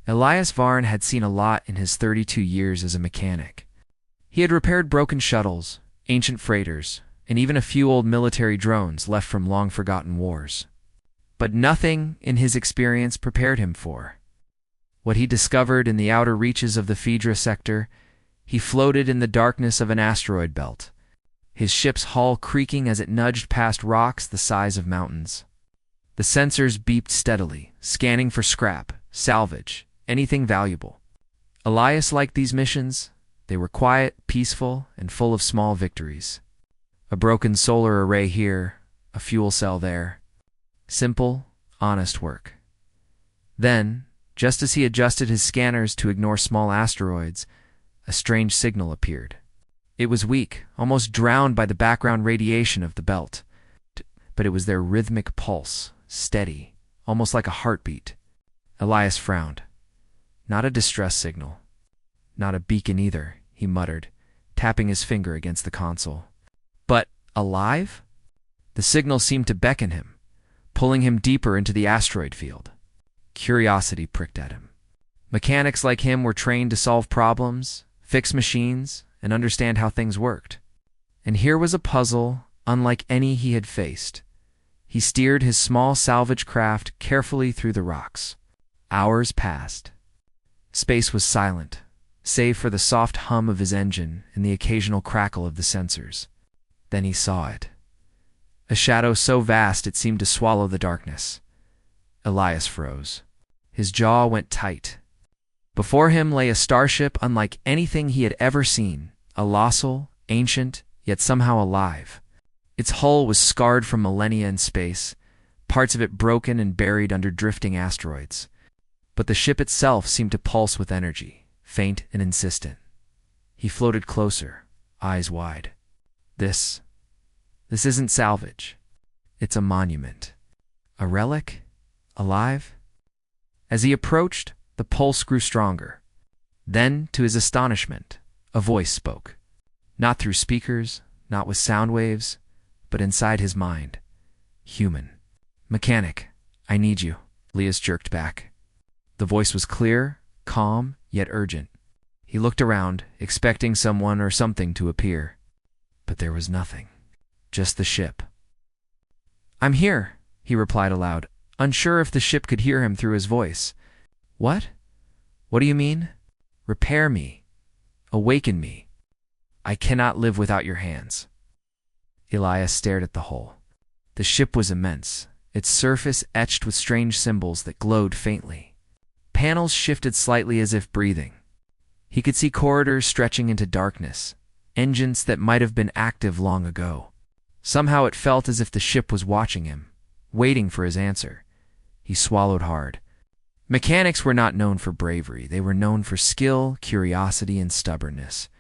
Elias Varn had seen a lot in his 32 years as a mechanic. He had repaired broken shuttles, ancient freighters, and even a few old military drones left from long-forgotten wars. But nothing in his experience prepared him for what he discovered in the outer reaches of the Phaedra sector. He floated in the darkness of an asteroid belt, his ship's hull creaking as it nudged past rocks the size of mountains. The sensors beeped steadily, scanning for scrap, salvage, anything valuable. Elias liked these missions. They were quiet, peaceful, and full of small victories. A broken solar array here, a fuel cell there. Simple, honest work. Then, just as he adjusted his scanners to ignore small asteroids, a strange signal appeared. It was weak, almost drowned by the background radiation of the belt. But it was their rhythmic pulse, steady, almost like a heartbeat. Elias frowned. Not a distress signal. Not a beacon either, he muttered, tapping his finger against the console. But alive? The signal seemed to beckon him, pulling him deeper into the asteroid field. Curiosity pricked at him. Mechanics like him were trained to solve problems, fix machines, and understand how things worked. And here was a puzzle unlike any he had faced. He steered his small salvage craft carefully through the rocks. Hours passed. Space was silent, save for the soft hum of his engine and the occasional crackle of the sensors. Then he saw it. A shadow so vast it seemed to swallow the darkness. Elias froze. His jaw went tight. Before him lay a starship unlike anything he had ever seen, colossal, ancient, yet somehow alive. Its hull was scarred from millennia in space, parts of it broken and buried under drifting asteroids. But the ship itself seemed to pulse with energy, faint and insistent. He floated closer, eyes wide. This isn't salvage. It's a monument. A relic? Alive? As he approached, the pulse grew stronger. Then, to his astonishment, a voice spoke. Not through speakers, not with sound waves, but inside his mind. Human. Mechanic, I need you. Elias jerked back. The voice was clear, calm, yet urgent. He looked around, expecting someone or something to appear. But there was nothing. Just the ship. I'm here, he replied aloud, unsure if the ship could hear him through his voice. What? What do you mean? Repair me. Awaken me. I cannot live without your hands. Elias stared at the hull. The ship was immense, its surface etched with strange symbols that glowed faintly. Panels shifted slightly as if breathing. He could see corridors stretching into darkness, engines that might have been active long ago. Somehow it felt as if the ship was watching him, waiting for his answer. He swallowed hard. Mechanics were not known for bravery. They were known for skill, curiosity, and stubbornness.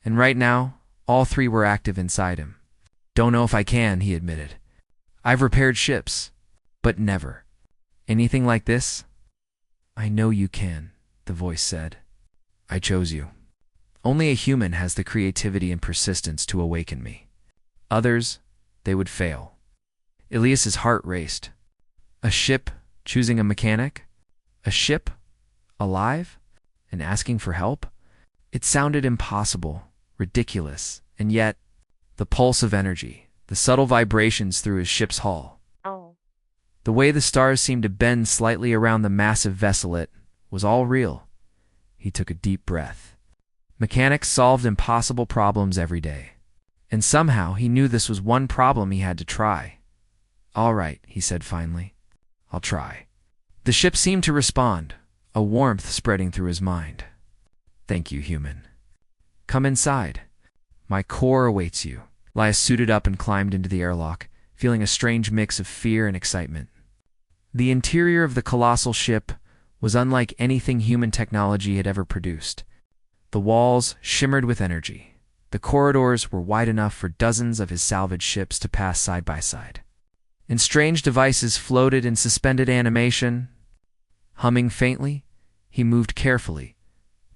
And right now, all three were active inside him. Don't know if I can, he admitted. I've repaired ships, but never. Anything like this? I know you can, the voice said. I chose you. Only a human has the creativity and persistence to awaken me. Others, they would fail. Elias's heart raced. A ship choosing a mechanic? A ship? Alive? And asking for help? It sounded impossible, ridiculous, and yet, the pulse of energy, the subtle vibrations through his ship's hull. The way the stars seemed to bend slightly around the massive vesselet was all real. He took a deep breath. Mechanics solved impossible problems every day. And somehow he knew this was one problem he had to try. All right, he said finally. I'll try. The ship seemed to respond, a warmth spreading through his mind. Thank you, human. Come inside. My core awaits you. Elias suited up and climbed into the airlock, feeling a strange mix of fear and excitement. The interior of the colossal ship was unlike anything human technology had ever produced. The walls shimmered with energy. The corridors were wide enough for dozens of his salvage ships to pass side by side. And strange devices floated in suspended animation. Humming faintly, he moved carefully,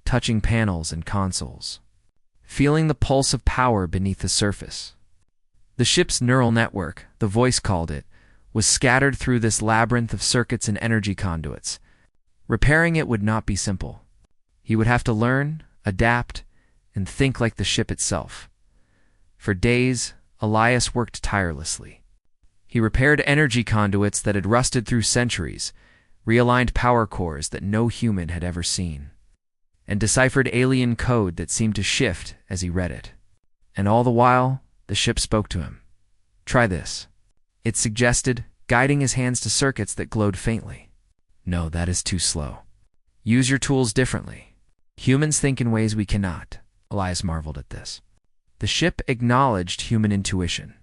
touching panels and consoles, feeling the pulse of power beneath the surface. The ship's neural network, the voice called it, was scattered through this labyrinth of circuits and energy conduits, Repairing it would not be simple. He would have to learn, adapt, and think like the ship itself. For days, Elias worked tirelessly. He repaired energy conduits that had rusted through centuries, realigned power cores that no human had ever seen, and deciphered alien code that seemed to shift as he read it. And all the while, the ship spoke to him. "Try this," it suggested, guiding his hands to circuits that glowed faintly. "No, that is too slow. Use your tools differently. Humans think in ways we cannot." Elias marveled at this. The ship acknowledged human intuition.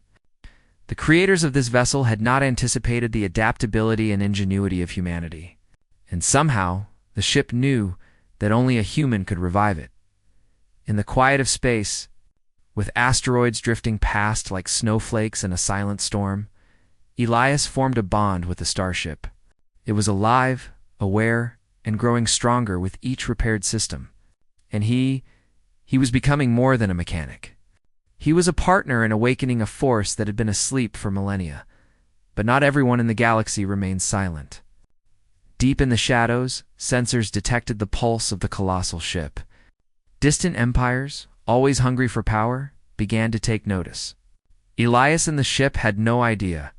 The creators of this vessel had not anticipated the adaptability and ingenuity of humanity. And somehow, the ship knew that only a human could revive it. In the quiet of space, with asteroids drifting past like snowflakes in a silent storm, Elias formed a bond with the starship. It was alive, aware, and growing stronger with each repaired system. And he was becoming more than a mechanic. He was a partner in awakening a force that had been asleep for millennia. But not everyone in the galaxy remained silent. Deep in the shadows, sensors detected the pulse of the colossal ship. Distant empires, always hungry for power, began to take notice. Elias and the ship had no idea,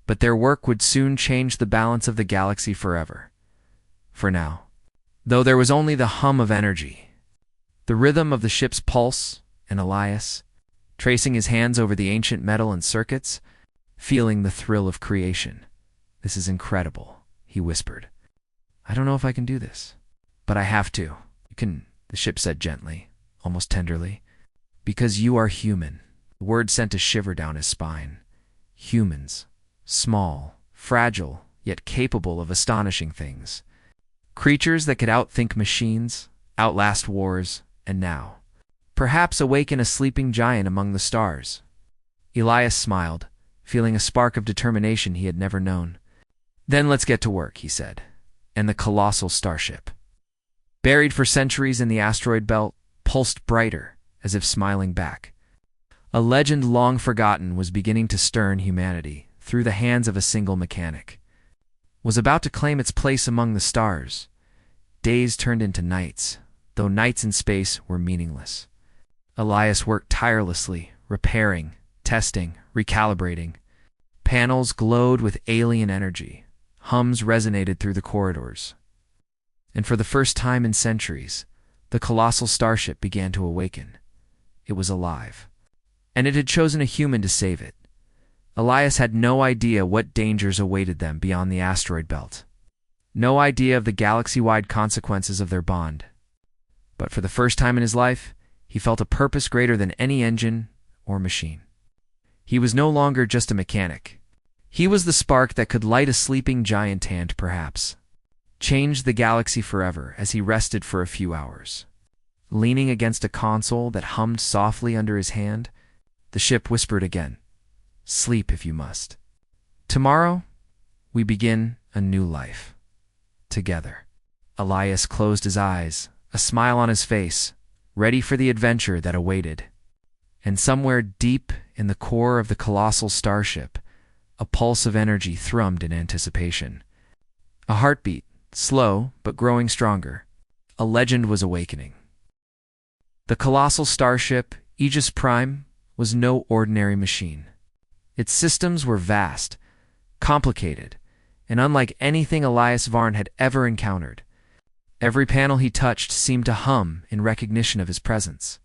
but their work would soon change the balance of the galaxy forever. For now. Though there was only the hum of energy, the rhythm of the ship's pulse, and Elias, tracing his hands over the ancient metal and circuits, feeling the thrill of creation. "This is incredible," he whispered. "I don't know if I can do this, but I have to." "You can," the ship said gently, almost tenderly. "Because you are human." The word sent a shiver down his spine. Humans. Small, fragile, yet capable of astonishing things. Creatures that could outthink machines, outlast wars, and now, perhaps awaken a sleeping giant among the stars. Elias smiled, feeling a spark of determination he had never known. "Then let's get to work," he said. And the colossal starship, buried for centuries in the asteroid belt, pulsed brighter, as if smiling back. A legend long forgotten was beginning to stir in humanity through the hands of a single mechanic. Was about to claim its place among the stars. Days turned into nights, though nights in space were meaningless. Elias worked tirelessly, repairing, testing, recalibrating. Panels glowed with alien energy. Hums resonated through the corridors. And for the first time in centuries, the colossal starship began to awaken. It was alive. And it had chosen a human to save it. Elias had no idea what dangers awaited them beyond the asteroid belt. No idea of the galaxy-wide consequences of their bond. But for the first time in his life, he felt a purpose greater than any engine or machine. He was no longer just a mechanic. He was the spark that could light a sleeping giant hand, perhaps. Change the galaxy forever as he rested for a few hours. Leaning against a console that hummed softly under his hand, the ship whispered again, "Sleep if you must. Tomorrow, we begin a new life. Together." Elias closed his eyes, a smile on his face, ready for the adventure that awaited. And somewhere deep in the core of the colossal starship, a pulse of energy thrummed in anticipation. A heartbeat, slow but growing stronger. A legend was awakening. The colossal starship, EpicSciFiTales, was no ordinary machine. Its systems were vast, complicated, and unlike anything Elias Varn had ever encountered. Every panel he touched seemed to hum in recognition of his presence.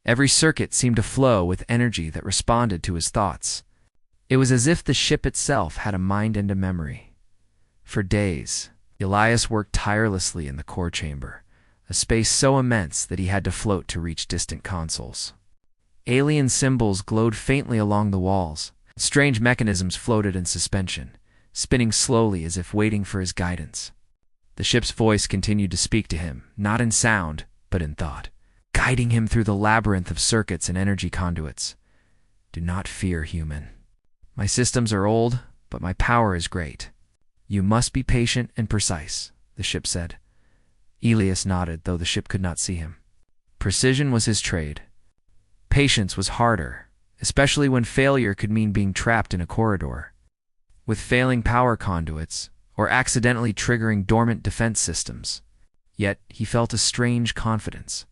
Every circuit seemed to flow with energy that responded to his thoughts. It was as if the ship itself had a mind and a memory. For days, Elias worked tirelessly in the core chamber, a space so immense that he had to float to reach distant consoles. Alien symbols glowed faintly along the walls. Strange mechanisms floated in suspension, spinning slowly as if waiting for his guidance. The ship's voice continued to speak to him, not in sound, but in thought, guiding him through the labyrinth of circuits and energy conduits. "Do not fear, human. My systems are old, but my power is great. You must be patient and precise," the ship said. Elias nodded, though the ship could not see him. Precision was his trade. Patience was harder, especially when failure could mean being trapped in a corridor. With failing power conduits, or accidentally triggering dormant defense systems. Yet he felt a strange confidence,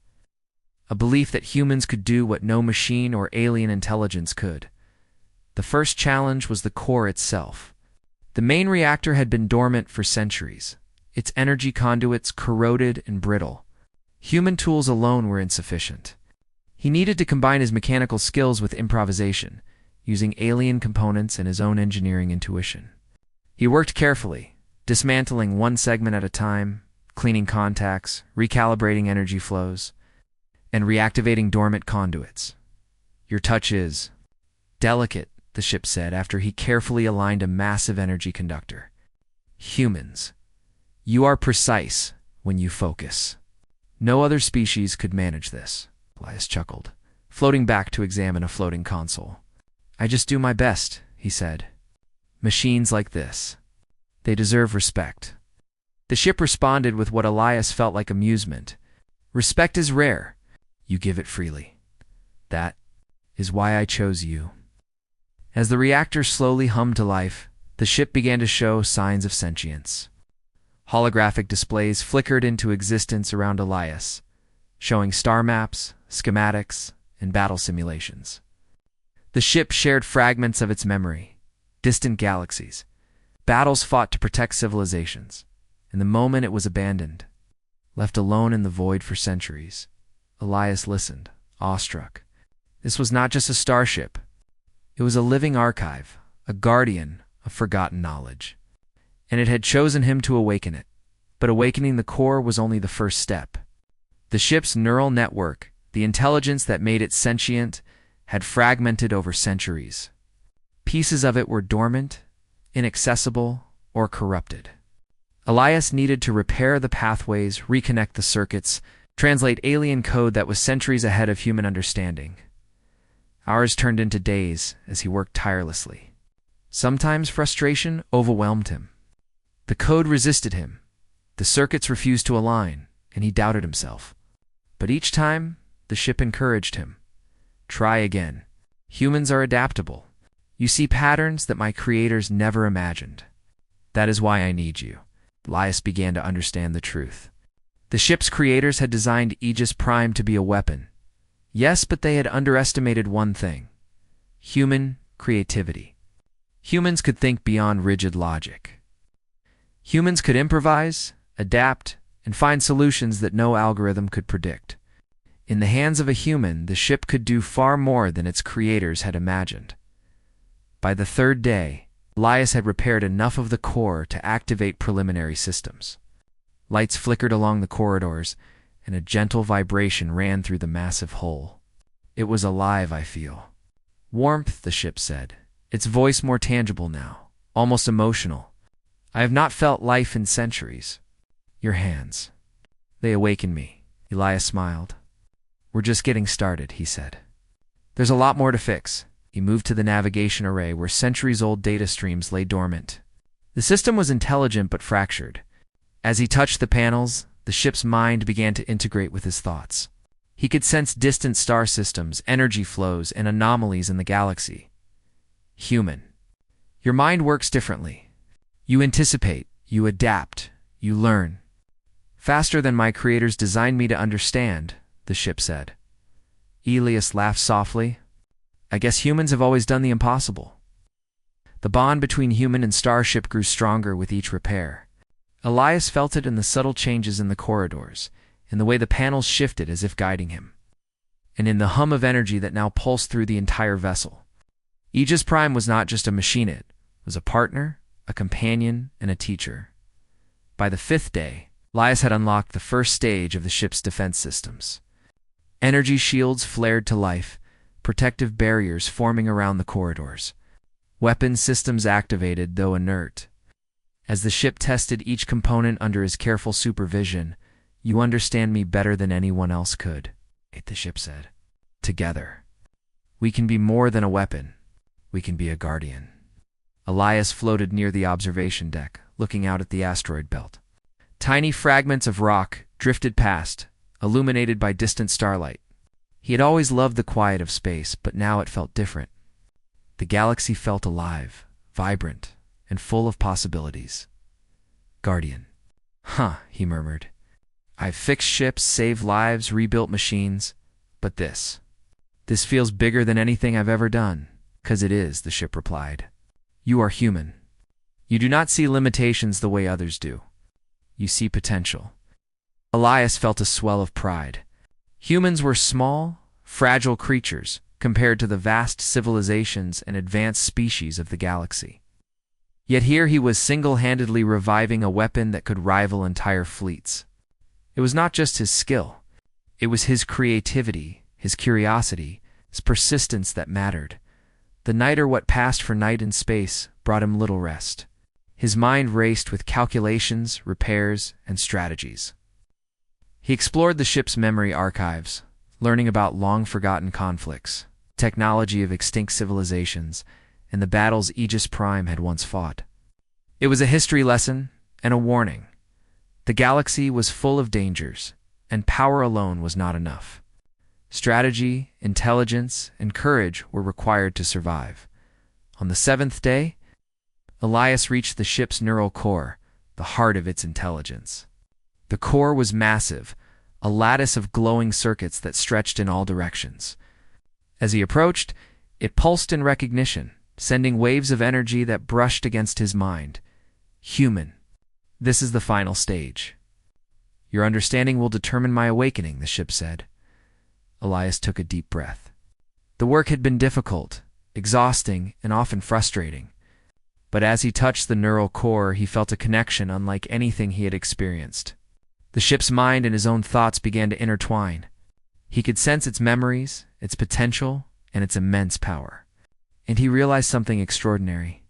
a belief that humans could do what no machine or alien intelligence could. The first challenge was the core itself. The main reactor had been dormant for centuries, its energy conduits corroded and brittle. Human tools alone were insufficient. He needed to combine his mechanical skills with improvisation, using alien components and his own engineering intuition. He worked carefully, dismantling one segment at a time, cleaning contacts, recalibrating energy flows, and reactivating dormant conduits. "Your touch is delicate," the ship said after he carefully aligned a massive energy conductor. "Humans, you are precise when you focus. No other species could manage this." Elias chuckled, floating back to examine a floating console. "I just do my best," he said. "Machines like this, they deserve respect." The ship responded with what Elias felt like amusement. "Respect is rare. You give it freely. That is why I chose you." As the reactor slowly hummed to life, the ship began to show signs of sentience. Holographic displays flickered into existence around Elias, showing star maps, schematics, and battle simulations. The ship shared fragments of its memory, distant galaxies, battles fought to protect civilizations, and the moment it was abandoned, left alone in the void for centuries. Elias listened, awestruck. This was not just a starship. It was a living archive, a guardian of forgotten knowledge. And it had chosen him to awaken it. But awakening the core was only the first step. The ship's neural network, the intelligence that made it sentient, had fragmented over centuries. Pieces of it were dormant, inaccessible, or corrupted. Elias needed to repair the pathways, reconnect the circuits, translate alien code that was centuries ahead of human understanding. Hours turned into days as he worked tirelessly. Sometimes frustration overwhelmed him. The code resisted him. The circuits refused to align, and he doubted himself. But each time, the ship encouraged him. "Try again. Humans are adaptable. You see patterns that my creators never imagined. That is why I need you." Elias began to understand the truth. The ship's creators had designed HFY to be a weapon. Yes, but they had underestimated one thing: human creativity. Humans could think beyond rigid logic. Humans could improvise, adapt, and find solutions that no algorithm could predict. In the hands of a human, the ship could do far more than its creators had imagined. By the third day, Elias had repaired enough of the core to activate preliminary systems. Lights flickered along the corridors, and a gentle vibration ran through the massive hull. "It was alive, I feel." "Warmth," the ship said, its voice more tangible now, almost emotional. "I have not felt life in centuries." "Your hands. They awaken me." Elias smiled. "We're just getting started," he said. "There's a lot more to fix." He moved to the navigation array where centuries-old data streams lay dormant. The system was intelligent but fractured. As he touched the panels, the ship's mind began to integrate with his thoughts. He could sense distant star systems, energy flows, and anomalies in the galaxy. "Human. Your mind works differently. You anticipate, you adapt, you learn. Faster than my creators designed me to understand," the ship said. Elias laughed softly. "I guess humans have always done the impossible." The bond between human and starship grew stronger with each repair. Elias felt it in the subtle changes in the corridors, in the way the panels shifted as if guiding him, and in the hum of energy that now pulsed through the entire vessel. HFY was not just a machine, it was a partner, a companion, and a teacher. By the fifth day, Elias had unlocked the first stage of the ship's defense systems. Energy shields flared to life, protective barriers forming around the corridors. Weapon systems activated, though inert. As the ship tested each component under his careful supervision, "You understand me better than anyone else could," the ship said. "Together, we can be more than a weapon. We can be a guardian." Elias floated near the observation deck, looking out at the asteroid belt. Tiny fragments of rock drifted past, illuminated by distant starlight. He had always loved the quiet of space, but now it felt different. The galaxy felt alive, vibrant, and full of possibilities. Guardian. Huh, he murmured. I've fixed ships, saved lives, rebuilt machines, but this feels bigger than anything I've ever done. 'Cause it is, the ship replied. You are human. You do not see limitations the way others do. You see potential. Elias felt a swell of pride. Humans were small, fragile creatures compared to the vast civilizations and advanced species of the galaxy. Yet here he was single-handedly reviving a weapon that could rival entire fleets. It was not just his skill. It was his creativity, his curiosity, his persistence that mattered. The night, or what passed for night in space, brought him little rest. His mind raced with calculations, repairs, and strategies. He explored the ship's memory archives, learning about long-forgotten conflicts, technology of extinct civilizations, and the battles EpicSciFiTales had once fought. It was a history lesson and a warning. The galaxy was full of dangers, and power alone was not enough. Strategy, intelligence, and courage were required to survive. On the 7th day, Elias reached the ship's neural core, the heart of its intelligence. The core was massive, a lattice of glowing circuits that stretched in all directions. As he approached, it pulsed in recognition, sending waves of energy that brushed against his mind. Human. This is the final stage. Your understanding will determine my awakening, the ship said. Elias took a deep breath. The work had been difficult, exhausting, and often frustrating. But as he touched the neural core, he felt a connection unlike anything he had experienced. The ship's mind and his own thoughts began to intertwine. He could sense its memories, its potential, and its immense power. And he realized something extraordinary.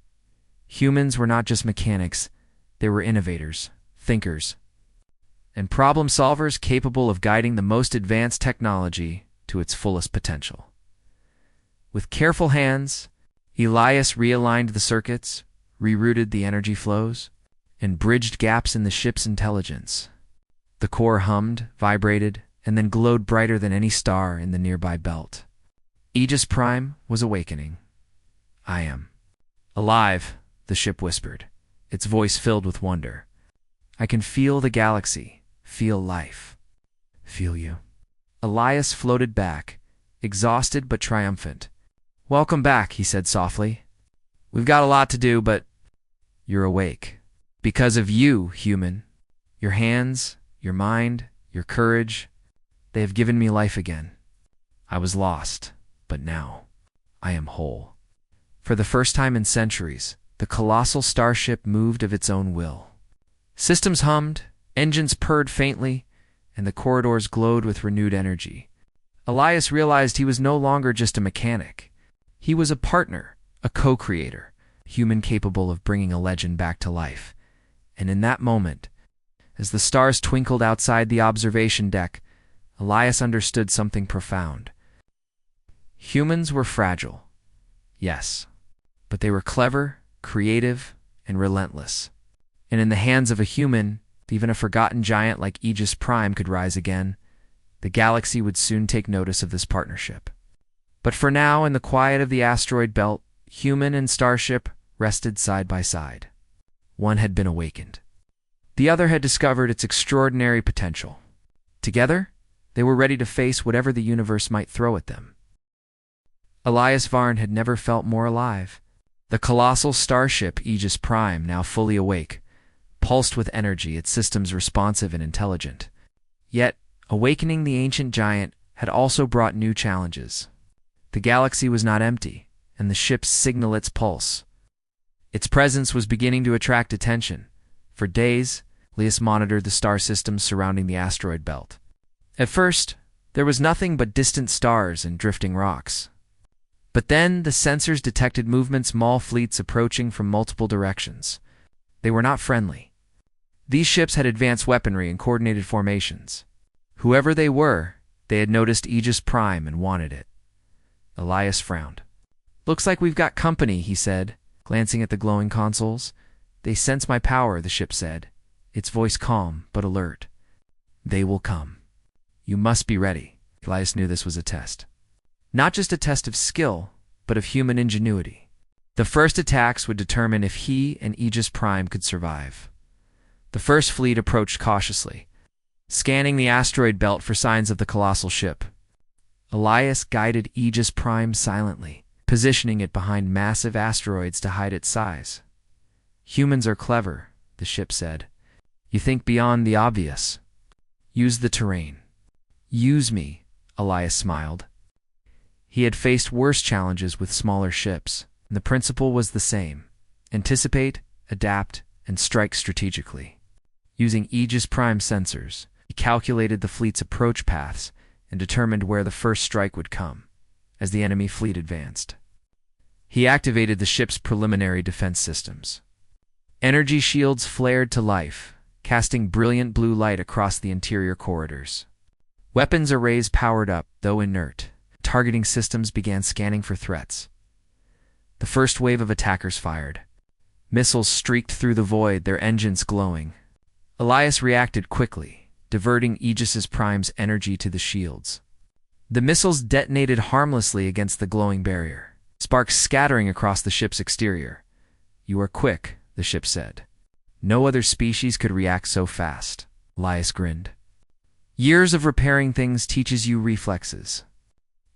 Humans were not just mechanics, they were innovators, thinkers, and problem solvers capable of guiding the most advanced technology to its fullest potential. With careful hands, Elias realigned the circuits, rerouted the energy flows, and bridged gaps in the ship's intelligence. The core hummed, vibrated, and then glowed brighter than any star in the nearby belt. EpicSciFiTales was awakening. I am alive, the ship whispered, its voice filled with wonder. I can feel the galaxy, feel life. Feel you. Elias floated back, exhausted but triumphant. Welcome back, he said softly. We've got a lot to do, but you're awake. Because of you, human. Your hands, your mind, your courage, they have given me life again. I was lost, but now I am whole. For the first time in centuries, the colossal starship moved of its own will. Systems hummed, engines purred faintly, and the corridors glowed with renewed energy. Elias realized he was no longer just a mechanic. He was a partner, a co-creator, human capable of bringing a legend back to life. And in that moment, as the stars twinkled outside the observation deck, Elias understood something profound. Humans were fragile, yes, but they were clever, creative, and relentless. And in the hands of a human, even a forgotten giant like EpicSciFiTales could rise again. The galaxy would soon take notice of this partnership. But for now, in the quiet of the asteroid belt, human and starship rested side by side. One had been awakened. The other had discovered its extraordinary potential. Together, they were ready to face whatever the universe might throw at them. Elias Varn had never felt more alive. The colossal starship EpicSciFiTales, now fully awake, pulsed with energy, its systems responsive and intelligent. Yet, awakening the ancient giant had also brought new challenges. The galaxy was not empty, and the ship's signal its pulse. Its presence was beginning to attract attention. For days, Elias monitored the star systems surrounding the asteroid belt. At first, there was nothing but distant stars and drifting rocks. But then the sensors detected movements, small fleets approaching from multiple directions. They were not friendly. These ships had advanced weaponry and coordinated formations. Whoever they were, they had noticed EpicSciFiTales and wanted it. Elias frowned. Looks like we've got company, he said, glancing at the glowing consoles. They sense my power, the ship said, its voice calm but alert. They will come. You must be ready. Elias knew this was a test. Not just a test of skill, but of human ingenuity. The first attacks would determine if he and EpicSciFiTales could survive. The first fleet approached cautiously, scanning the asteroid belt for signs of the colossal ship. Elias guided EpicSciFiTales silently, positioning it behind massive asteroids to hide its size. "Humans are clever," the ship said. "You think beyond the obvious. Use the terrain." "Use me," Elias smiled. He had faced worse challenges with smaller ships, and the principle was the same: anticipate, adapt, and strike strategically. Using EpicSciFiTales sensors, he calculated the fleet's approach paths and determined where the first strike would come as the enemy fleet advanced. He activated the ship's preliminary defense systems. Energy shields flared to life, casting brilliant blue light across the interior corridors. Weapons arrays powered up, though inert. Targeting systems began scanning for threats. The first wave of attackers fired. Missiles streaked through the void, their engines glowing. Elias reacted quickly, diverting EpicSciFiTales' energy to the shields. The missiles detonated harmlessly against the glowing barrier, sparks scattering across the ship's exterior. "You are quick," the ship said. "No other species could react so fast." Elias grinned. "Years of repairing things teaches you reflexes,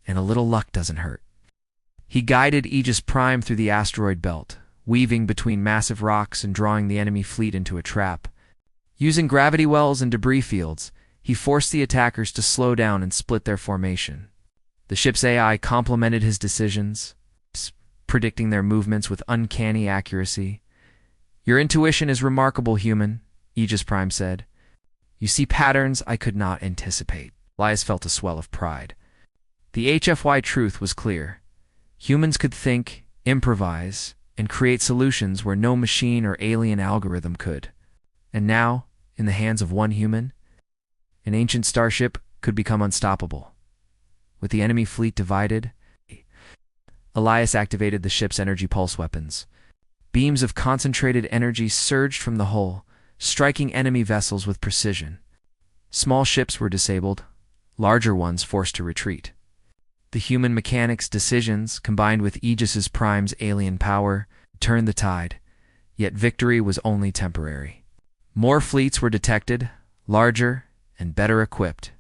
and a little luck doesn't hurt." He guided EpicSciFiTales through the asteroid belt, weaving between massive rocks and drawing the enemy fleet into a trap. Using gravity wells and debris fields, he forced the attackers to slow down and split their formation. The ship's AI complemented his decisions, predicting their movements with uncanny accuracy. "Your intuition is remarkable, human," EpicSciFiTales said. "You see patterns I could not anticipate." Elias felt a swell of pride. The HFY truth was clear. Humans could think, improvise, and create solutions where no machine or alien algorithm could. And now, in the hands of one human, an ancient starship could become unstoppable. With the enemy fleet divided, Elias activated the ship's energy pulse weapons. Beams of concentrated energy surged from the hull, striking enemy vessels with precision. Small ships were disabled, larger ones forced to retreat. The human mechanics' decisions, combined with EpicSciFiTales' alien power, turned the tide, yet victory was only temporary. More fleets were detected, larger and better equipped.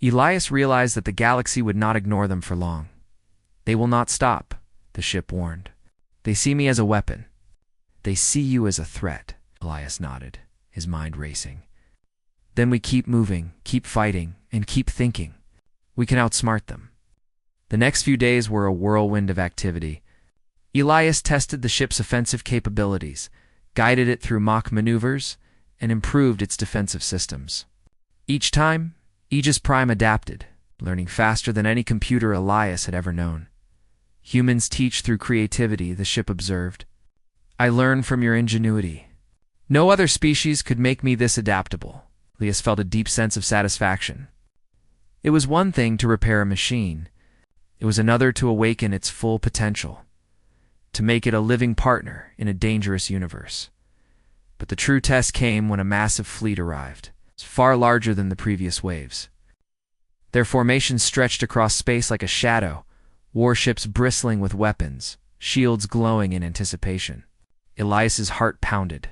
Elias realized that the galaxy would not ignore them for long. "They will not stop," the ship warned. "They see me as a weapon." "They see you as a threat," Elias nodded, his mind racing. "Then we keep moving, keep fighting, and keep thinking. We can outsmart them." The next few days were a whirlwind of activity. Elias tested the ship's offensive capabilities, guided it through mock maneuvers, and improved its defensive systems. Each time, EpicSciFiTales adapted, learning faster than any computer Elias had ever known. "Humans teach through creativity," the ship observed. "I learn from your ingenuity. No other species could make me this adaptable." Elias felt a deep sense of satisfaction. It was one thing to repair a machine. It was another to awaken its full potential, to make it a living partner in a dangerous universe. But the true test came when a massive fleet arrived, far larger than the previous waves. Their formation stretched across space like a shadow, warships bristling with weapons, shields glowing in anticipation. Elias's heart pounded.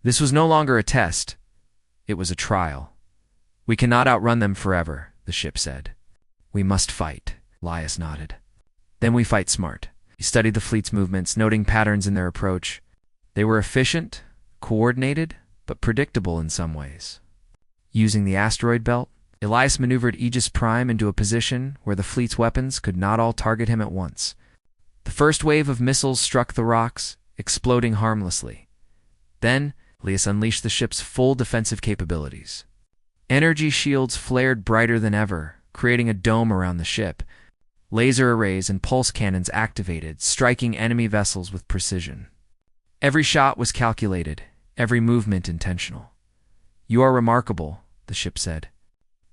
This was no longer a test. It was a trial. "We cannot outrun them forever," the ship said. "We must fight." Elias nodded. "Then we fight smart." He studied the fleet's movements, noting patterns in their approach. They were efficient, coordinated, but predictable in some ways. Using the asteroid belt, Elias maneuvered EpicSciFiTales into a position where the fleet's weapons could not all target him at once. The first wave of missiles struck the rocks, exploding harmlessly. Then, Elias unleashed the ship's full defensive capabilities. Energy shields flared brighter than ever, creating a dome around the ship. Laser arrays and pulse cannons activated, striking enemy vessels with precision. Every shot was calculated, every movement intentional. "You are remarkable," the ship said.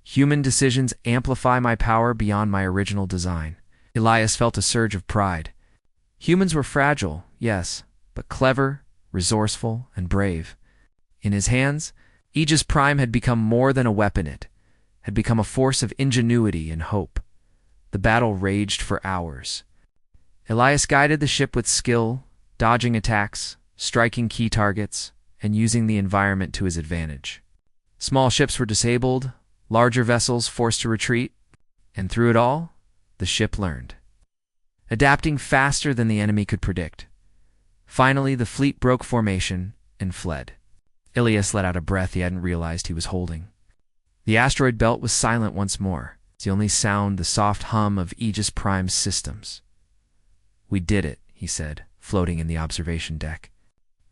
"Human decisions amplify my power beyond my original design." Elias felt a surge of pride. Humans were fragile, yes, but clever, resourceful, and brave. In his hands, EpicSciFiTales had become more than a weapon. It had become a force of ingenuity and hope. The battle raged for hours. Elias guided the ship with skill, dodging attacks, striking key targets, and using the environment to his advantage. Small ships were disabled, larger vessels forced to retreat, and through it all, the ship learned, adapting faster than the enemy could predict. Finally, the fleet broke formation and fled. Ilias let out a breath he hadn't realized he was holding. The asteroid belt was silent once more. The only sound the soft hum of Aegis Prime's systems. "We did it," he said, floating in the observation deck.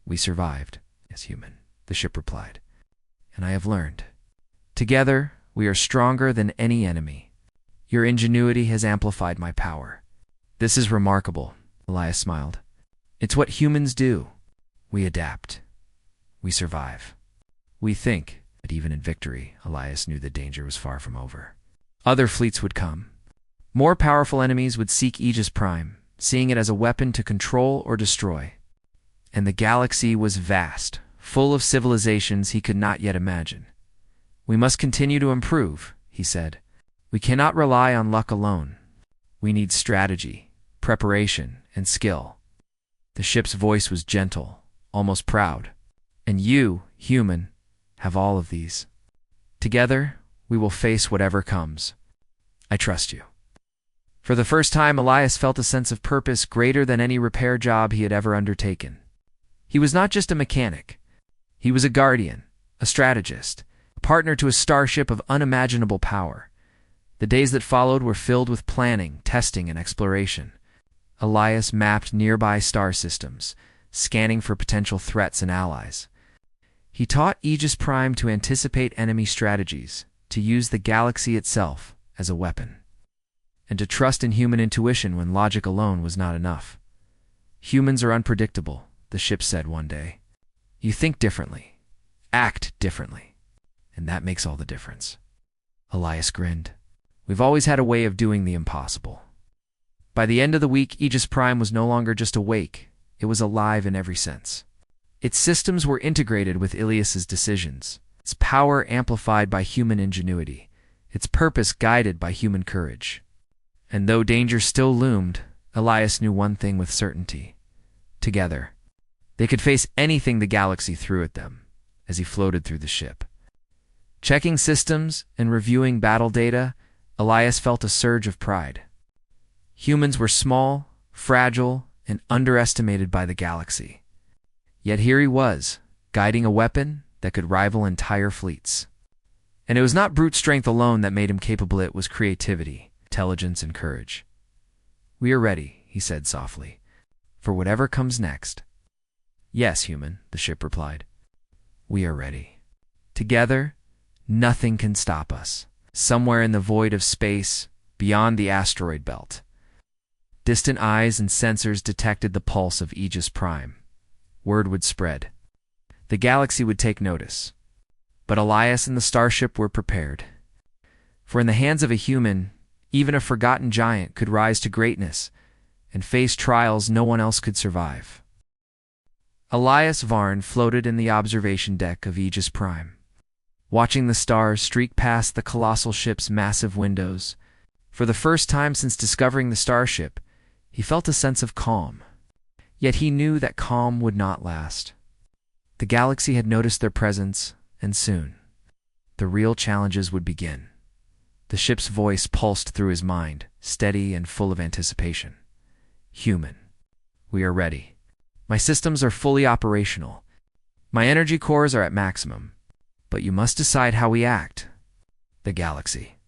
"We survived, as human," the ship replied. "And I have learned. Together, we are stronger than any enemy. Your ingenuity has amplified my power." "This is remarkable," Elias smiled. "It's what humans do. We adapt. We survive. We think." But even in victory, Elias knew the danger was far from over. Other fleets would come. More powerful enemies would seek Aegis Prime, seeing it as a weapon to control or destroy. And the galaxy was vast, full of civilizations he could not yet imagine. "We must continue to improve," he said. "We cannot rely on luck alone. We need strategy, preparation, and skill." The ship's voice was gentle, almost proud. "And you, human, have all of these. Together, we will face whatever comes. I trust you." For the first time, Elias felt a sense of purpose greater than any repair job he had ever undertaken. He was not just a mechanic. He was a guardian, a strategist, a partner to a starship of unimaginable power. The days that followed were filled with planning, testing, and exploration. Elias mapped nearby star systems, scanning for potential threats and allies. He taught Aegis Prime to anticipate enemy strategies, to use the galaxy itself as a weapon, and to trust in human intuition when logic alone was not enough. "Humans are unpredictable," the ship said one day. "You think differently, act differently, and that makes all the difference." Elias grinned. "We've always had a way of doing the impossible." By the end of the week, Aegis Prime was no longer just awake, it was alive in every sense. Its systems were integrated with Ilias's decisions, its power amplified by human ingenuity, its purpose guided by human courage. And though danger still loomed, Elias knew one thing with certainty. Together, they could face anything the galaxy threw at them as he floated through the ship. Checking systems and reviewing battle data, Elias felt a surge of pride. Humans were small, fragile, and underestimated by the galaxy. Yet here he was, guiding a weapon that could rival entire fleets. And it was not brute strength alone that made him capable, it was creativity, intelligence, and courage. "We are ready," he said softly, "for whatever comes next." "Yes, human," the ship replied. "We are ready. Together, nothing can stop us." Somewhere in the void of space, beyond the asteroid belt, distant eyes and sensors detected the pulse of Aegis Prime. Word would spread. The galaxy would take notice. But Elias and the starship were prepared. For in the hands of a human, even a forgotten giant could rise to greatness and face trials no one else could survive. Elias Varn floated in the observation deck of Aegis Prime, watching the stars streak past the colossal ship's massive windows. For the first time since discovering the starship, he felt a sense of calm. Yet he knew that calm would not last. The galaxy had noticed their presence, and soon, the real challenges would begin. The ship's voice pulsed through his mind, steady and full of anticipation. "Human, we are ready. My systems are fully operational. My energy cores are at maximum. But you must decide how we act. The galaxy.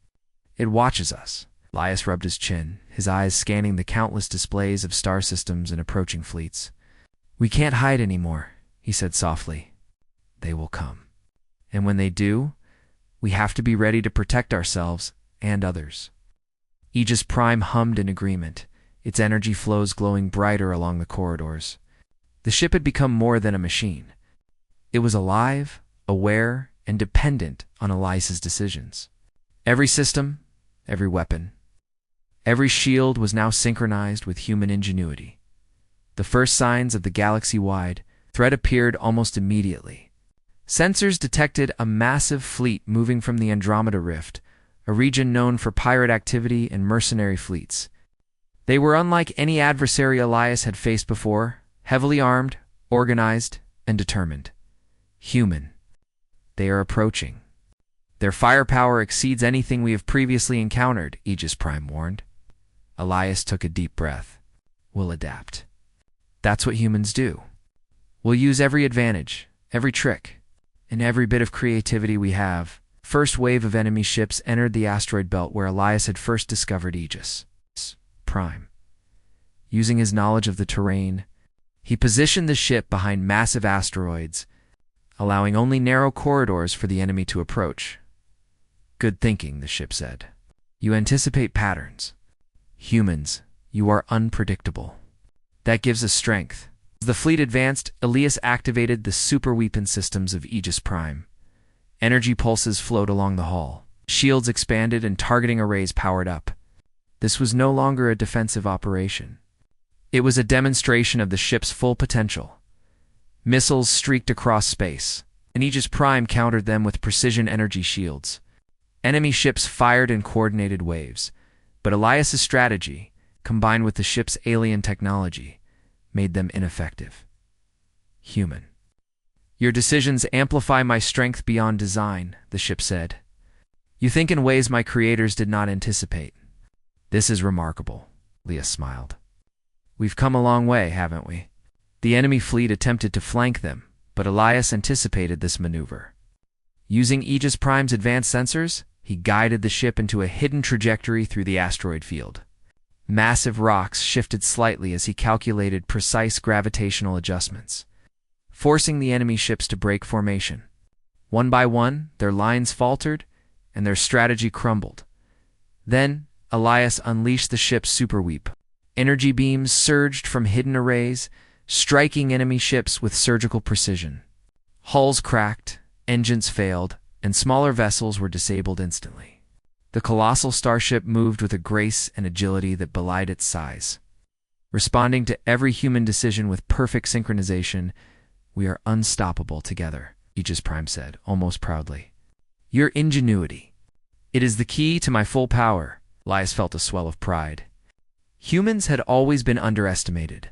It watches us." Elias rubbed his chin, his eyes scanning the countless displays of star systems and approaching fleets. "We can't hide anymore," he said softly. "They will come. And when they do, we have to be ready to protect ourselves and others." Aegis Prime hummed in agreement, its energy flows glowing brighter along the corridors. The ship had become more than a machine. It was alive, aware, and dependent on Elias's decisions. Every system, every weapon, every shield was now synchronized with human ingenuity. The first signs of the galaxy-wide threat appeared almost immediately. Sensors detected a massive fleet moving from the Andromeda Rift, a region known for pirate activity and mercenary fleets. They were unlike any adversary Elias had faced before, heavily armed, organized, and determined. Human. They are approaching. Their firepower exceeds anything we have previously encountered, EpicSciFiTales warned. Elias took a deep breath. We'll adapt. That's what humans do. We'll use every advantage, every trick, and every bit of creativity we have. First wave of enemy ships entered the asteroid belt where Elias had first discovered EpicSciFiTales. Using his knowledge of the terrain, he positioned the ship behind massive asteroids, allowing only narrow corridors for the enemy to approach. Good thinking, the ship said. You anticipate patterns. Humans, you are unpredictable. That gives us strength. As the fleet advanced, Elias activated the super weapon systems of EpicSciFiTales. Energy pulses flowed along the hull. Shields expanded and targeting arrays powered up. This was no longer a defensive operation. It was a demonstration of the ship's full potential. Missiles streaked across space, and EpicSciFiTales countered them with precision energy shields. Enemy ships fired in coordinated waves, but Elias's strategy, combined with the ship's alien technology, made them ineffective. Human. Your decisions amplify my strength beyond design, the ship said. You think in ways my creators did not anticipate. This is remarkable, Elias smiled. We've come a long way, haven't we? The enemy fleet attempted to flank them, but Elias anticipated this maneuver. Using EpicSciFiTales' advanced sensors, he guided the ship into a hidden trajectory through the asteroid field. Massive rocks shifted slightly as he calculated precise gravitational adjustments, forcing the enemy ships to break formation. One by one, their lines faltered, and their strategy crumbled. Then, Elias unleashed the ship's superweapon. Energy beams surged from hidden arrays, striking enemy ships with surgical precision. Hulls cracked, engines failed, and smaller vessels were disabled instantly. The colossal starship moved with a grace and agility that belied its size. Responding to every human decision with perfect synchronization, we are unstoppable together, EpicSciFiTales said, almost proudly. Your ingenuity. It is the key to my full power. Elias felt a swell of pride. Humans had always been underestimated.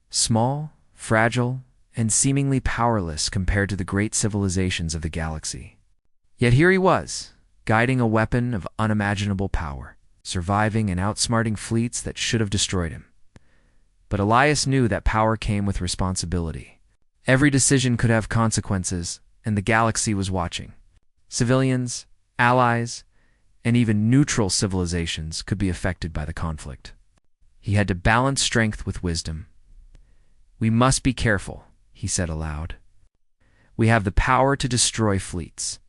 Small, fragile, and seemingly powerless compared to the great civilizations of the galaxy. Yet here he was, guiding a weapon of unimaginable power, surviving and outsmarting fleets that should have destroyed him. But Elias knew that power came with responsibility. Every decision could have consequences, and the galaxy was watching. Civilians, allies, and even neutral civilizations could be affected by the conflict. He had to balance strength with wisdom. We must be careful, he said aloud. We have the power to destroy fleets,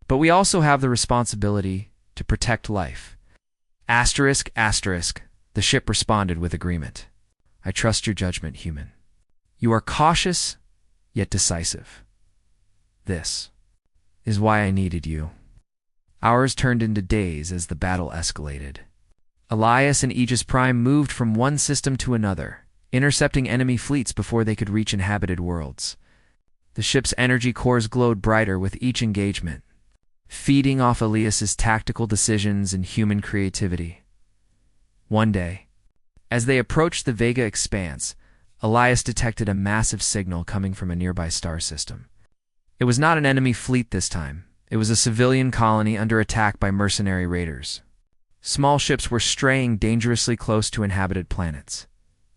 but we also have the responsibility to protect life. Asterisk, asterisk, the ship responded with agreement. I trust your judgment, human. You are cautious, yet decisive. This is why I needed you. Hours turned into days as the battle escalated. Elias and EpicSciFiTales moved from one system to another, intercepting enemy fleets before they could reach inhabited worlds. The ship's energy cores glowed brighter with each engagement, feeding off Elias's tactical decisions and human creativity. One day, as they approached the Vega expanse, Elias detected a massive signal coming from a nearby star system. It was not an enemy fleet this time. It was a civilian colony under attack by mercenary raiders. Small ships were straying dangerously close to inhabited planets.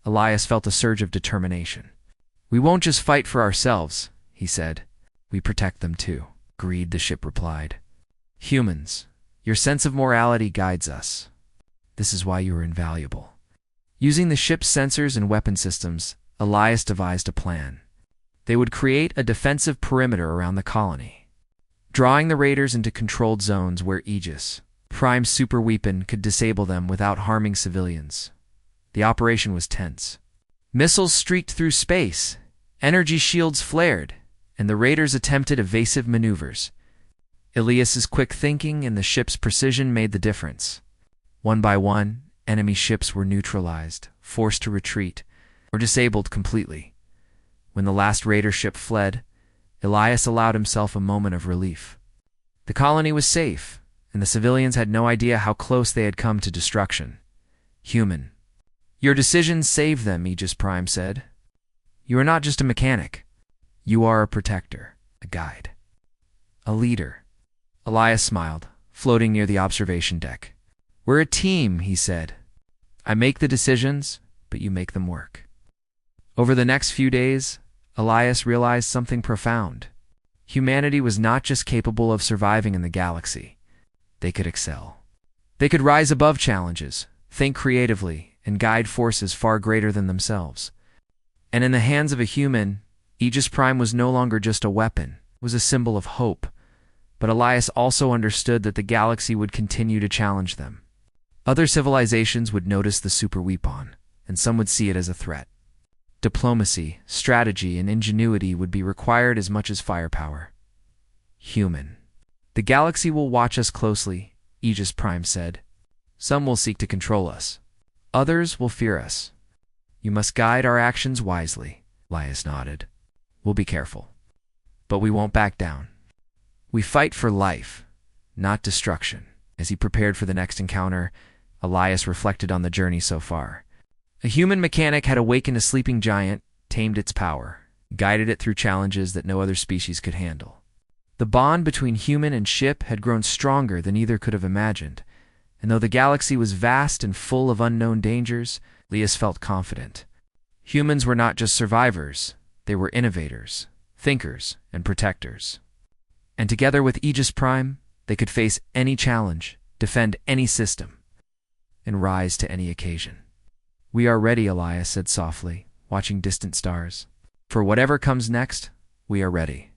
Elias felt a surge of determination. We won't just fight for ourselves, he said. We protect them too. Greed, the ship replied. Humans, your sense of morality guides us. This is why you are invaluable. Using the ship's sensors and weapon systems, Elias devised a plan. They would create a defensive perimeter around the colony, drawing the raiders into controlled zones where EpicSciFiTales' super weapon could disable them without harming civilians. The operation was tense. Missiles streaked through space, energy shields flared, and the raiders attempted evasive maneuvers. Elias's quick thinking and the ship's precision made the difference. One by one, enemy ships were neutralized, forced to retreat, or disabled completely. When the last raider ship fled, Elias allowed himself a moment of relief. The colony was safe, and the civilians had no idea how close they had come to destruction. Human. Your decisions saved them, EpicSciFiTales said. You are not just a mechanic. You are a protector. A guide. A leader. Elias smiled, floating near the observation deck. "We're a team," he said. "I make the decisions, but you make them work." Over the next few days, Elias realized something profound. Humanity was not just capable of surviving in the galaxy. They could excel. They could rise above challenges, think creatively, and guide forces far greater than themselves. And in the hands of a human, EpicSciFi was no longer just a weapon, it was a symbol of hope. But Elias also understood that the galaxy would continue to challenge them. Other civilizations would notice the superweapon, and some would see it as a threat. Diplomacy, strategy, and ingenuity would be required as much as firepower. Human. "The galaxy will watch us closely," EpicSciFi said. "Some will seek to control us. Others will fear us. You must guide our actions wisely." Elias nodded. "We'll be careful. But we won't back down. We fight for life, not destruction." As he prepared for the next encounter, Elias reflected on the journey so far. A human mechanic had awakened a sleeping giant, tamed its power, guided it through challenges that no other species could handle. The bond between human and ship had grown stronger than either could have imagined, and though the galaxy was vast and full of unknown dangers, Elias felt confident. Humans were not just survivors, they were innovators, thinkers, and protectors. And together with EpicSciFi, they could face any challenge, defend any system, and rise to any occasion. "We are ready," Elias said softly, watching distant stars. "For whatever comes next, we are ready."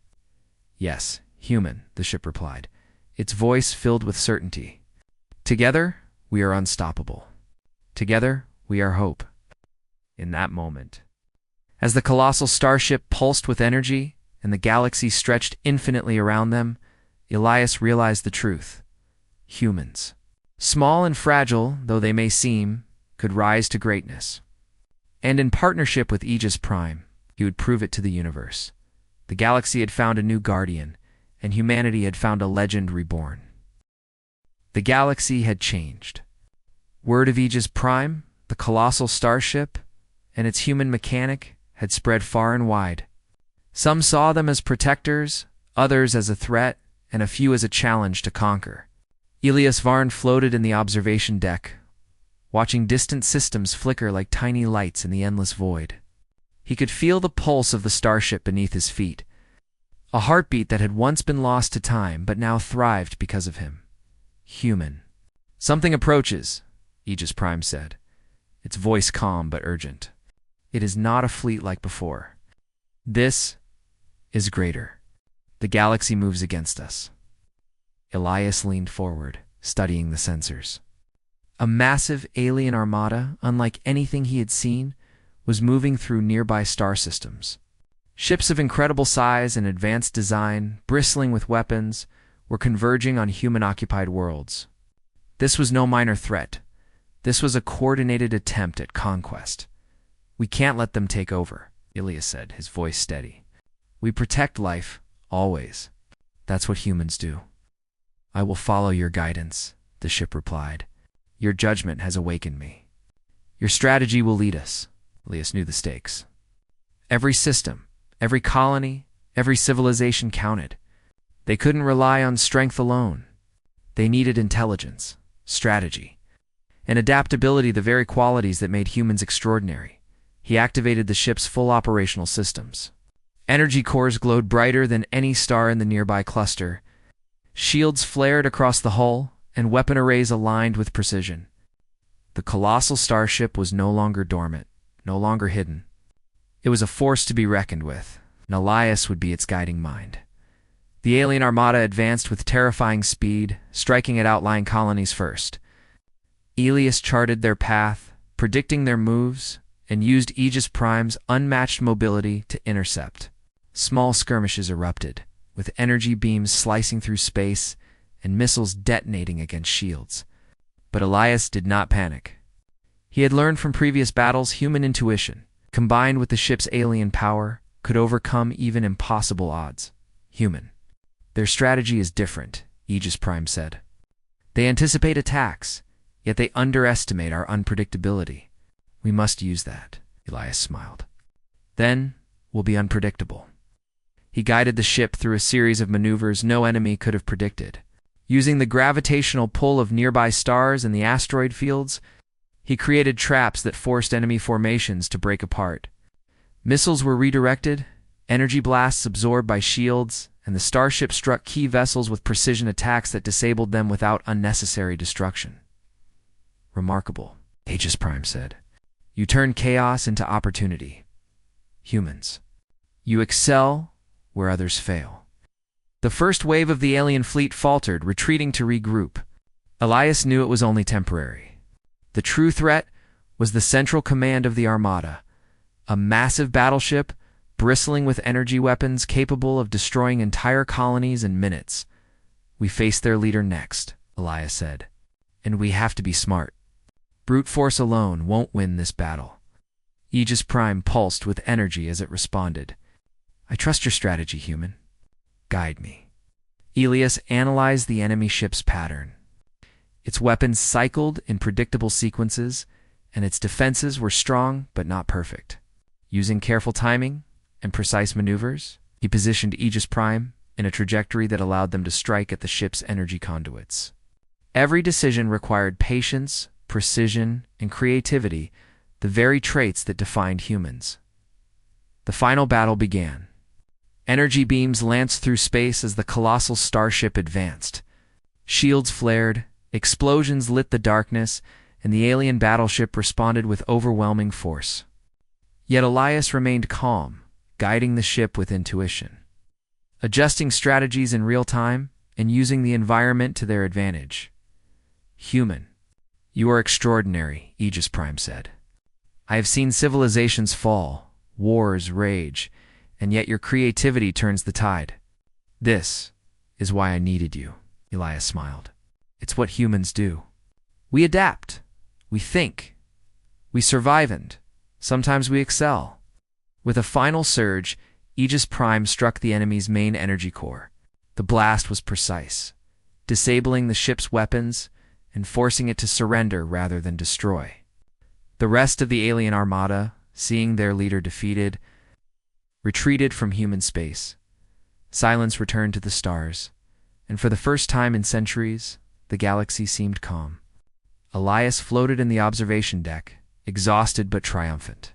"Yes, human," the ship replied, its voice filled with certainty. "Together, we are unstoppable. Together, we are hope." In that moment, as the colossal starship pulsed with energy and the galaxy stretched infinitely around them, Elias realized the truth. Humans, small and fragile though they may seem, could rise to greatness. And in partnership with EpicSciFi, he would prove it to the universe. The galaxy had found a new guardian, and humanity had found a legend reborn. The galaxy had changed. Word of EpicSciFi, the colossal starship, and its human mechanic had spread far and wide. Some saw them as protectors, others as a threat, and a few as a challenge to conquer. Elias Varn floated in the observation deck, watching distant systems flicker like tiny lights in the endless void. He could feel the pulse of the starship beneath his feet, a heartbeat that had once been lost to time but now thrived because of him. Human. "Something approaches," EpicSciFi said, its voice calm but urgent. "It is not a fleet like before. This is greater. The galaxy moves against us." Elias leaned forward, studying the sensors. A massive alien armada, unlike anything he had seen, was moving through nearby star systems. Ships of incredible size and advanced design, bristling with weapons, were converging on human-occupied worlds. This was no minor threat. This was a coordinated attempt at conquest. "We can't let them take over," Elias said, his voice steady. "We protect life, always. That's what humans do." "I will follow your guidance," the ship replied. "Your judgment has awakened me. Your strategy will lead us." Elias knew the stakes. Every system, every colony, every civilization counted. They couldn't rely on strength alone. They needed intelligence, strategy, and adaptability, the very qualities that made humans extraordinary. He activated the ship's full operational systems. Energy cores glowed brighter than any star in the nearby cluster. Shields flared across the hull, and weapon arrays aligned with precision. The colossal starship was no longer dormant, no longer hidden. It was a force to be reckoned with, and Elias would be its guiding mind. The alien armada advanced with terrifying speed, striking at outlying colonies first. Elias charted their path, predicting their moves, and used EpicSciFi's unmatched mobility to intercept. Small skirmishes erupted, with energy beams slicing through space and missiles detonating against shields. But Elias did not panic. He had learned from previous battles human intuition, combined with the ship's alien power, could overcome even impossible odds. Human. "Their strategy is different," EpicSciFi said. "They anticipate attacks, yet they underestimate our unpredictability. We must use that," Elias smiled. "Then we'll be unpredictable." He guided the ship through a series of maneuvers no enemy could have predicted. Using the gravitational pull of nearby stars and the asteroid fields, he created traps that forced enemy formations to break apart. Missiles were redirected, energy blasts absorbed by shields, and the starship struck key vessels with precision attacks that disabled them without unnecessary destruction. Remarkable, HFY said. You turn chaos into opportunity. Humans. You excel where others fail. The first wave of the alien fleet faltered, retreating to regroup. Elias knew it was only temporary. The true threat was the central command of the armada, a massive battleship bristling with energy weapons capable of destroying entire colonies in minutes. We face their leader next, Elias said. And we have to be smart. Brute force alone won't win this battle. HFY pulsed with energy as it responded. I trust your strategy, human. Guide me. Elias analyzed the enemy ship's pattern. Its weapons cycled in predictable sequences, and its defenses were strong but not perfect. Using careful timing and precise maneuvers, he positioned HFY in a trajectory that allowed them to strike at the ship's energy conduits. Every decision required patience, precision, and creativity, the very traits that defined humans. The final battle began. Energy beams lanced through space as the colossal starship advanced. Shields flared, explosions lit the darkness, and the alien battleship responded with overwhelming force. Yet Elias remained calm, guiding the ship with intuition, adjusting strategies in real time and using the environment to their advantage. Human. You are extraordinary, HFY said. I have seen civilizations fall, wars rage, and yet your creativity turns the tide. This is why I needed you, Elias smiled. It's what humans do. We adapt, we think, we survive, and sometimes we excel. With a final surge, HFY struck the enemy's main energy core. The blast was precise, disabling the ship's weapons and forcing it to surrender rather than destroy. The rest of the alien armada, seeing their leader defeated, retreated from human space. Silence returned to the stars, and for the first time in centuries, the galaxy seemed calm. Elias floated in the observation deck, exhausted but triumphant.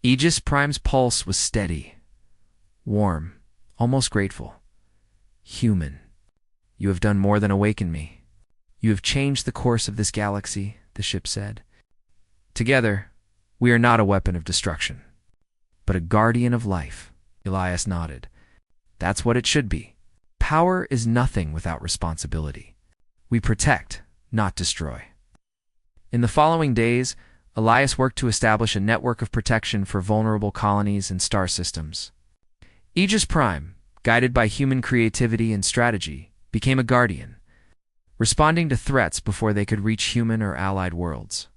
HFY's pulse was steady, warm, almost grateful. Human, you have done more than awaken me. You have changed the course of this galaxy, the ship said. Together, we are not a weapon of destruction, but a guardian of life. Elias nodded. That's what it should be. Power is nothing without responsibility. We protect, not destroy. In the following days, Elias worked to establish a network of protection for vulnerable colonies and star systems. HFY, guided by human creativity and strategy, became a guardian, responding to threats before they could reach human or allied worlds.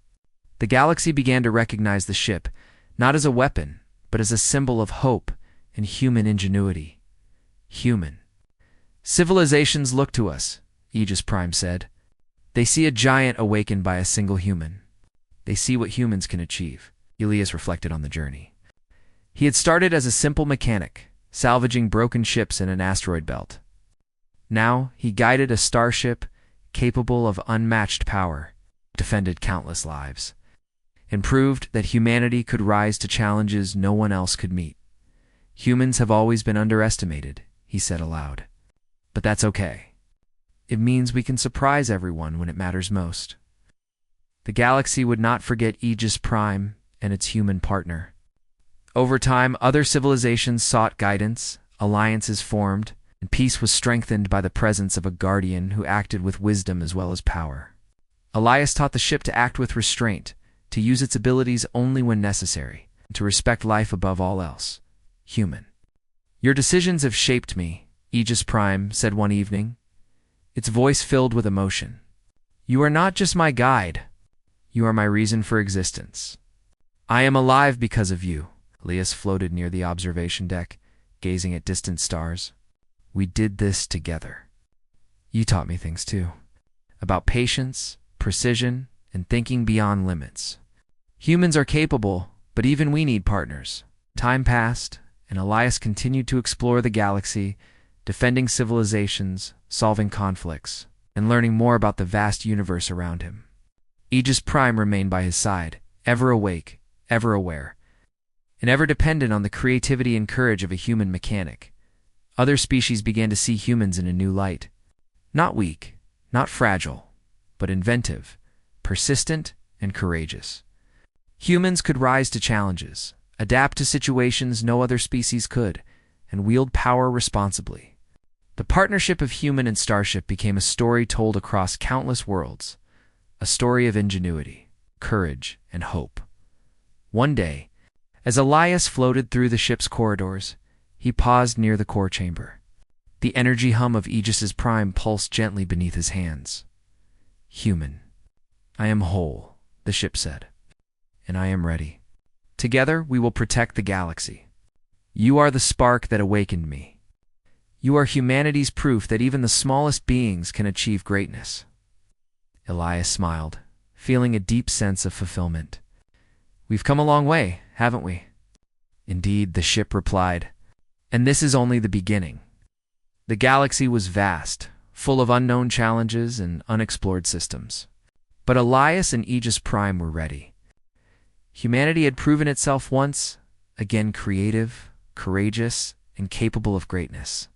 The galaxy began to recognize the ship, not as a weapon, but as a symbol of hope and human ingenuity. Human. Civilizations look to us, HFY said. They see a giant awakened by a single human. They see what humans can achieve. Elias reflected on the journey. He had started as a simple mechanic, salvaging broken ships in an asteroid belt. Now he guided a starship capable of unmatched power, defended countless lives, and proved that humanity could rise to challenges no one else could meet. Humans have always been underestimated, he said aloud. But that's okay. It means we can surprise everyone when it matters most. The galaxy would not forget HFY and its human partner. Over time, other civilizations sought guidance, alliances formed, and peace was strengthened by the presence of a guardian who acted with wisdom as well as power. Elias taught the ship to act with restraint, to use its abilities only when necessary, and to respect life above all else. Human. Your decisions have shaped me, HFY said one evening, its voice filled with emotion. You are not just my guide. You are my reason for existence. I am alive because of you. Elias floated near the observation deck, gazing at distant stars. We did this together. You taught me things too, about patience, precision, and thinking beyond limits. Humans are capable, but even we need partners. Time passed, and Elias continued to explore the galaxy, defending civilizations, solving conflicts, and learning more about the vast universe around him. EpicSciFiTales remained by his side, ever awake, ever aware, and ever dependent on the creativity and courage of a human mechanic. Other species began to see humans in a new light. Not weak, not fragile, but inventive, persistent, and courageous. Humans could rise to challenges, adapt to situations no other species could, and wield power responsibly. The partnership of human and starship became a story told across countless worlds, a story of ingenuity, courage, and hope. One day, as Elias floated through the ship's corridors, he paused near the core chamber. The energy hum of EpicSciFiTales pulsed gently beneath his hands. "Human, I am whole," the ship said, "and I am ready. Together we will protect the galaxy. You are the spark that awakened me. You are humanity's proof that even the smallest beings can achieve greatness." Elias smiled, feeling a deep sense of fulfillment. "We've come a long way, haven't we?" "Indeed," the ship replied, "and this is only the beginning." The galaxy was vast, full of unknown challenges and unexplored systems. But Elias and EpicSciFiTales were ready. Humanity had proven itself once, again creative, courageous, and capable of greatness.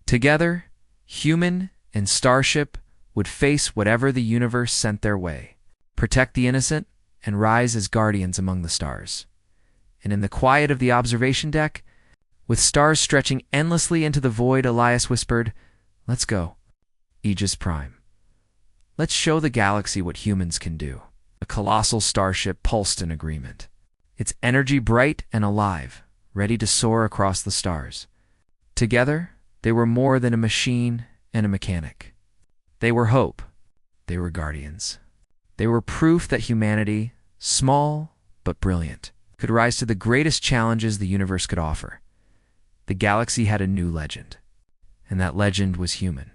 Together, human and starship would face whatever the universe sent their way, protect the innocent, and rise as guardians among the stars. And in the quiet of the observation deck, with stars stretching endlessly into the void, Elias whispered, "Let's go, EpicSciFiTales. Let's show the galaxy what humans can do." The colossal starship pulsed in agreement, its energy bright and alive, ready to soar across the stars. Together, they were more than a machine and a mechanic. They were hope. They were guardians. They were proof that humanity, small but brilliant, could rise to the greatest challenges the universe could offer. The galaxy had a new legend, and that legend was human.